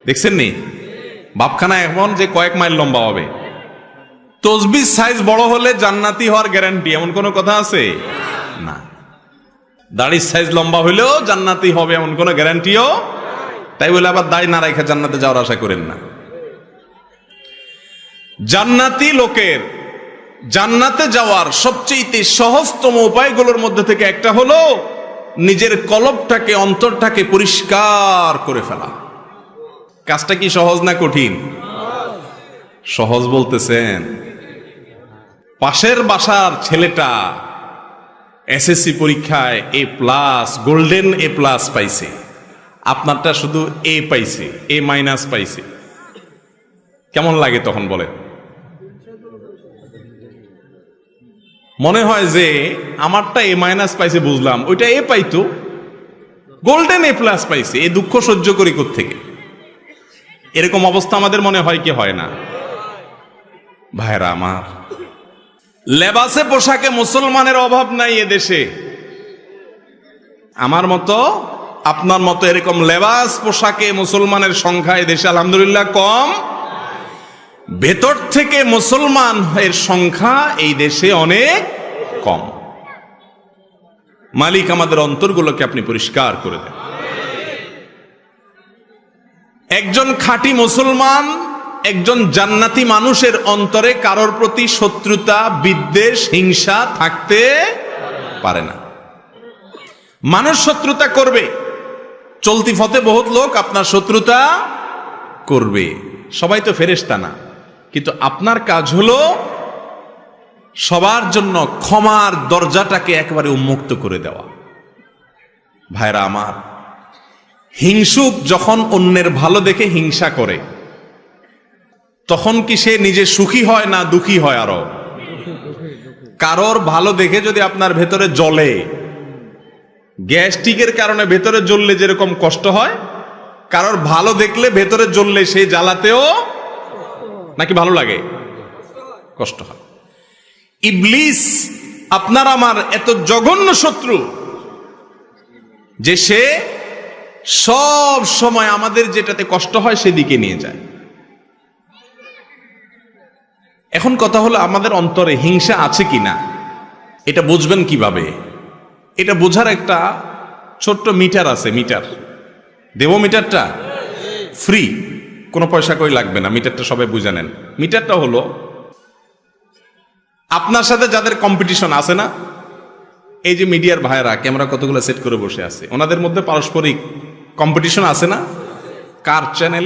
দেখছেন নি বাপখানা এমন যে কয়েক মাইল লম্বা হবে। তসবির সাইজ বড় হলে জান্নাতি হওয়ার গ্যারান্টি এমন কোনো কথা আছে না। দাড়ির সাইজ লম্বা হইলেও জান্নাতি হবে এমন কোনো গ্যারান্টিও, তাই বলে আবার দাড়ি না রাখা জান্নাতে যাওয়ার আশা করেন না। জান্নাতি লোকের জান্নাতে যাওয়ার সবচেয়ে সহজতম উপায়গুলোর মধ্যে থেকে একটা হলো নিজের কলবটাকে, অন্তরটাকে পরিষ্কার করে ফেলা। কাজটা কি সহজ না কঠিন? সহজ বলতেছেন? পাশের বাসার ছেলেটা এসএসসি পরীক্ষায় A+, গোল্ডেন A+ পাইছে, আপনারটা শুধু A পাইছে, A- পাইছে। কেমন লাগে তখন বলে? মনে হয় যে আমারটা A- পাইছে বুঝলাম, ওইটা A পাইতো, গোল্ডেন A+ পাইছে, এই দুঃখ সহ্য করি কোত্থেকে? এরকম অবস্থা আমাদের মনে হয় কি হয় না? ভাইরা আমার, লেবাসে পোশাকে মুসলমানের অভাব নাই এদেশে। আমার মতো আপনার মতো এরকম লেবাস পোশাকে মুসলমানের সংখ্যা এদেশে আলহামদুলিল্লাহ কম। ভেতর থেকে মুসলমান এর সংখ্যা এই দেশে অনেক কম। মালিক আমাদের অন্তরগুলোকে আপনি পরিষ্কার করে দেন। একজন খাঁটি মুসলমান, একজন জান্নাতি মানুষের অন্তরে কারোর প্রতি শত্রুতা, বিদ্বেষ, হিংসা থাকতে পারে না। মানুষ শত্রুতা করবে, চলতি পথে বহুত লোক আপনার শত্রুতা করবে, সবাই তো ফেরেশতা না। কিন্তু আপনার কাজ হলো সবার জন্য ক্ষমার দরজাটাকে একেবারে উন্মুক্ত করে দেওয়া। ভাইরা আমার, হিংসুক যখন অন্যের ভালো দেখে হিংসা করে, তখন কি সে নিজে সুখী হয় না দুঃখী হয়? আরো কারোর ভালো দেখে যদি আপনার ভেতরে জ্বলে, গ্যাস্ট্রিকের কারণে ভেতরে জ্বললে যেরকম কষ্ট হয়, কারোর ভালো দেখলে ভেতরে জ্বললে সেই জ্বালাতেও নাকি ভালো লাগে? কষ্ট হয়। ইবলিস আপনার আমার এত জঘন্য শত্রু যে সে সব সময় আমাদের যেটাতে কষ্ট হয় সেদিকে নিয়ে যায়। এখন কথা হলো, আমাদের অন্তরে হিংসা আছে কিনা এটা বুঝবেন কিভাবে? এটা বোঝার একটা ছোট্ট মিটার আছে। মিটার দেব, মিটারটা ফ্রি, কোনো পয়সা কই লাগবে না। মিটারটা সবাই বুঝে নেন। মিটারটা হলো আপনার সাথে যাদের কম্পিটিশন আছে না, এই যে মিডিয়ার ভাইরা ক্যামেরা কতগুলো সেট করে বসে আছে, ওনাদের মধ্যে পারস্পরিক কম্পিটিশন আছে না? কার চ্যানেলে